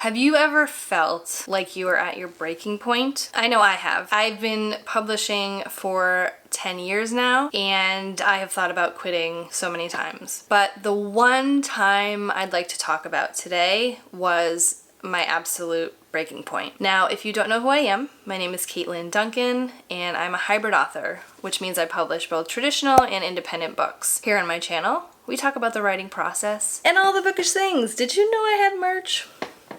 Have you ever felt like you were at your breaking point? I know I have. I've been publishing for 10 years now, and I have thought about quitting so many times. But the one time I'd like to talk about today was my absolute breaking point. Now, if you don't know who I am, my name is Katlyn Duncan, and I'm a hybrid author, which means I publish both traditional and independent books. Here on my channel, we talk about the writing process and all the bookish things. Did you know I had merch?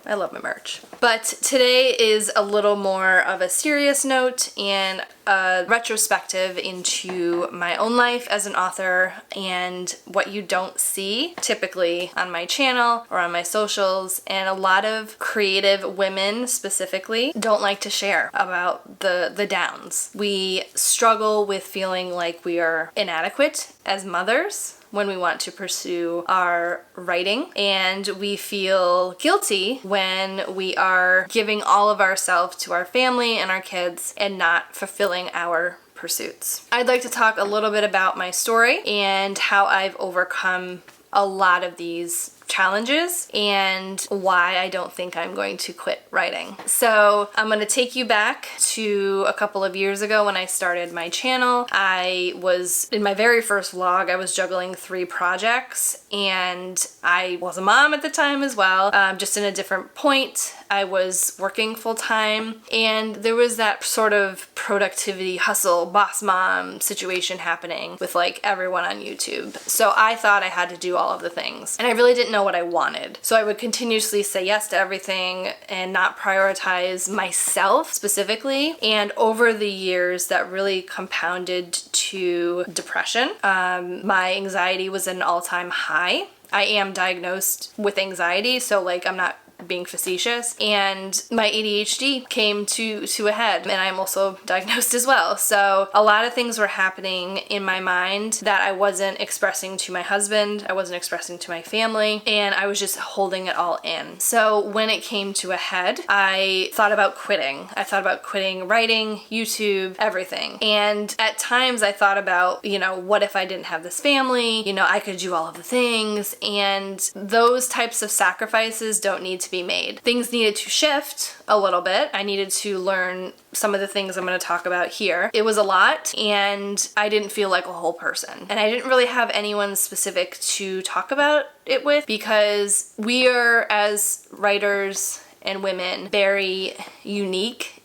I love my merch. But today is a little more of a serious note and a retrospective into my own life as an author and what you don't see typically on my channel or on my socials, and a lot of creative women specifically don't like to share about the downs. We struggle with feeling like we are inadequate as mothers when we want to pursue our writing, and we feel guilty when we are giving all of ourselves to our family and our kids and not fulfilling our pursuits. I'd like to talk a little bit about my story and how I've overcome a lot of these challenges and why I don't think I'm going to quit writing. So I'm going to take you back to a couple of years ago when I started my channel. I was, in my very first vlog, I was juggling 3 projects, and I was a mom at the time as well, just in a different point. I was working full-time, and there was that sort of productivity hustle boss mom situation happening with like everyone on YouTube. So I thought I had to do all of the things, and I really didn't know what I wanted. So I would continuously say yes to everything and not prioritize myself specifically. And over the years, that really compounded to depression. My anxiety was at an all-time high. I am diagnosed with anxiety, so like I'm not being facetious, and my ADHD came to a head, and I'm also diagnosed as well. So a lot of things were happening in my mind that I wasn't expressing to my husband, I wasn't expressing to my family, and I was just holding it all in. So when it came to a head, I thought about quitting. I thought about quitting writing, YouTube, everything. And at times I thought about, what if I didn't have this family? I could do all of the things, and those types of sacrifices don't need to be made. Things needed to shift a little bit. I needed to learn some of the things I'm going to talk about here. It was a lot, and I didn't feel like a whole person. And I didn't really have anyone specific to talk about it with, because we are, as writers and women, very unique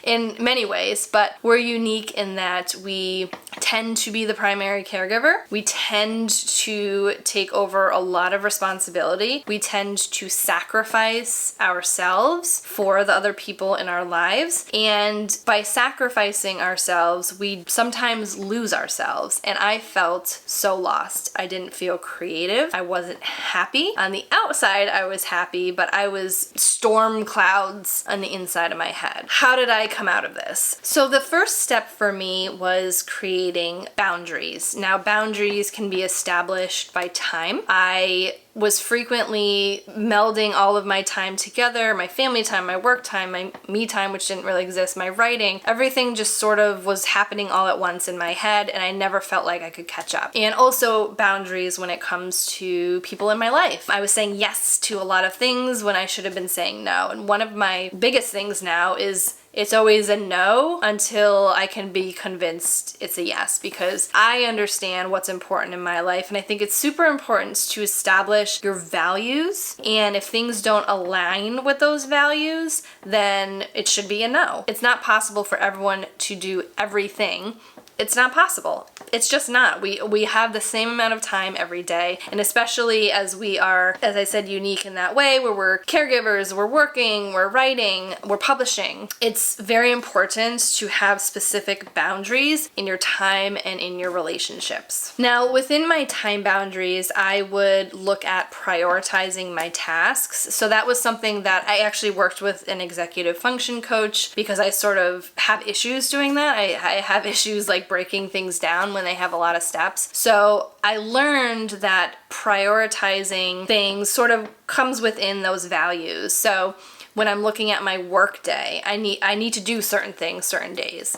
in many ways, but we're unique in that we tend to be the primary caregiver. We tend to take over a lot of responsibility. We tend to sacrifice ourselves for the other people in our lives. And by sacrificing ourselves, we sometimes lose ourselves. And I felt so lost. I didn't feel creative. I wasn't happy. On the outside, I was happy, but I was storm clouds on the inside of my head. How did I come out of this? So the first step for me was creating boundaries. Now, boundaries can be established by time. I was frequently melding all of my time together, my family time, my work time, my me time, which didn't really exist, my writing. Everything just sort of was happening all at once in my head, and I never felt like I could catch up. And also boundaries when it comes to people in my life. I was saying yes to a lot of things when I should have been saying no. And one of my biggest things now is it's always a no until I can be convinced it's a yes, because I understand what's important in my life, and I think it's super important to establish your values, and if things don't align with those values, then it should be a no. It's not possible for everyone to do everything. It's not possible. It's just not. We have the same amount of time every day, and especially as we are, as I said, unique in that way, where we're caregivers, we're working, we're writing, we're publishing. It's very important to have specific boundaries in your time and in your relationships. Now, within my time boundaries, I would look at prioritizing my tasks. So that was something that I actually worked with an executive function coach, because I sort of have issues doing that. I have issues like breaking things down when they have a lot of steps. So I learned that prioritizing things sort of comes within those values. So when I'm looking at my work day, I need to do certain things certain days.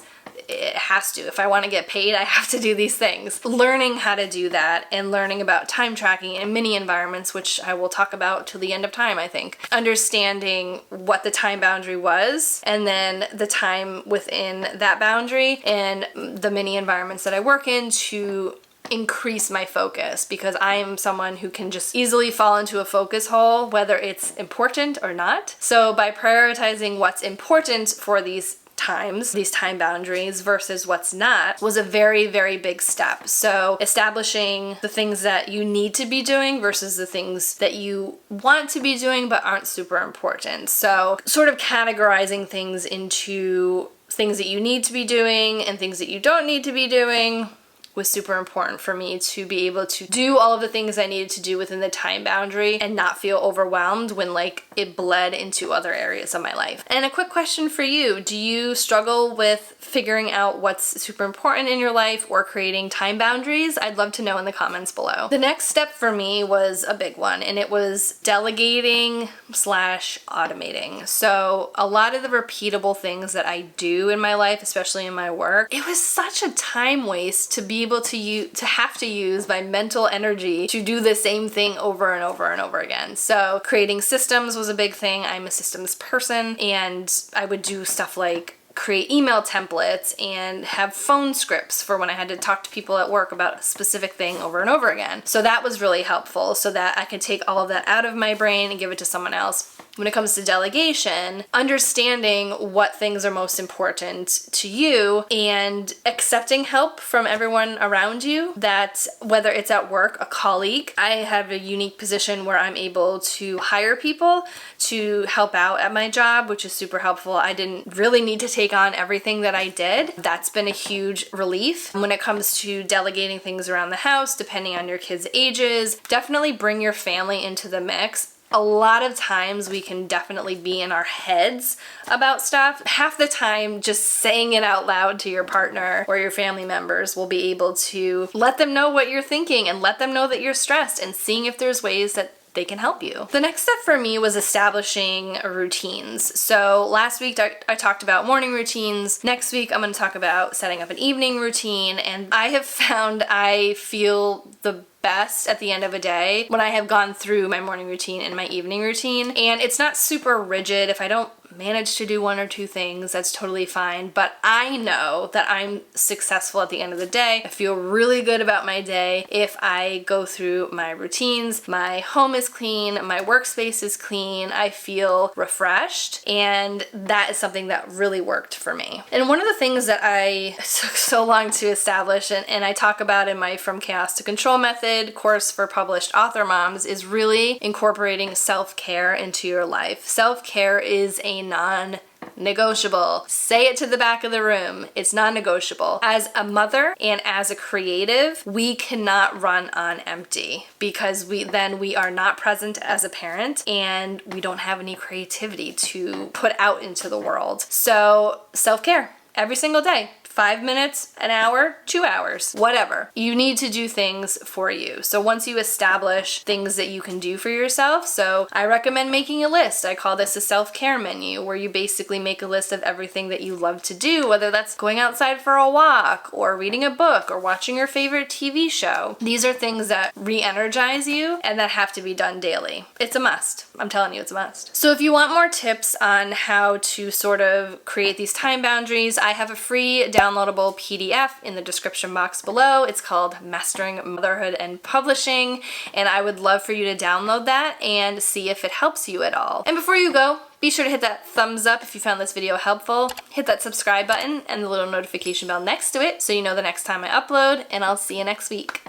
it has to. If I want to get paid, I have to do these things. Learning how to do that and learning about time tracking in mini environments, which I will talk about till the end of time, I think. Understanding what the time boundary was and then the time within that boundary and the mini environments that I work in to increase my focus, because I am someone who can just easily fall into a focus hole, whether it's important or not. So by prioritizing what's important for these times, these time boundaries versus what's not, was a very, very big step. So establishing the things that you need to be doing versus the things that you want to be doing but aren't super important. So sort of categorizing things into things that you need to be doing and things that you don't need to be doing was super important for me to be able to do all of the things I needed to do within the time boundary and not feel overwhelmed when like it bled into other areas of my life. And a quick question for you, do you struggle with figuring out what's super important in your life or creating time boundaries? I'd love to know in the comments below. The next step for me was a big one, and it was delegating / automating. So a lot of the repeatable things that I do in my life, especially in my work, it was such a time waste to be able to have to use my mental energy to do the same thing over and over and over again. So creating systems was a big thing. I'm a systems person, and I would do stuff like create email templates and have phone scripts for when I had to talk to people at work about a specific thing over and over again. So that was really helpful so that I could take all of that out of my brain and give it to someone else. When it comes to delegation, understanding what things are most important to you and accepting help from everyone around you, that whether it's at work, a colleague, I have a unique position where I'm able to hire people to help out at my job, which is super helpful. I didn't really need to take on everything that I did. That's been a huge relief. When it comes to delegating things around the house, depending on your kids' ages, definitely bring your family into the mix. A lot of times we can definitely be in our heads about stuff. Half the time, just saying it out loud to your partner or your family members will be able to let them know what you're thinking and let them know that you're stressed, and seeing if there's ways that they can help you. The next step for me was establishing routines. So last week I talked about morning routines. Next week I'm going to talk about setting up an evening routine, and I have found I feel the best at the end of a day when I have gone through my morning routine and my evening routine. And it's not super rigid. If I don't manage to do one or two things, that's totally fine. But I know that I'm successful at the end of the day. I feel really good about my day if I go through my routines. My home is clean, my workspace is clean, I feel refreshed, and that is something that really worked for me. And one of the things that I took so long to establish, and I talk about in my From Chaos to Control method course for published author moms, is really incorporating self-care into your life. Self-care is a non-negotiable. Say it to the back of the room. It's non-negotiable. As a mother and as a creative, we cannot run on empty, because we are not present as a parent and we don't have any creativity to put out into the world. So self-care every single day. 5 minutes, an hour, 2 hours, whatever. You need to do things for you. So once you establish things that you can do for yourself, so I recommend making a list. I call this a self-care menu, where you basically make a list of everything that you love to do, whether that's going outside for a walk or reading a book or watching your favorite TV show. These are things that re-energize you and that have to be done daily. It's a must. I'm telling you, it's a must. So if you want more tips on how to sort of create these time boundaries, I have a free downloadable PDF in the description box below. It's called Mastering Motherhood and Publishing, and I would love for you to download that and see if it helps you at all. And before you go, be sure to hit that thumbs up if you found this video helpful. Hit that subscribe button and the little notification bell next to it so you know the next time I upload, and I'll see you next week.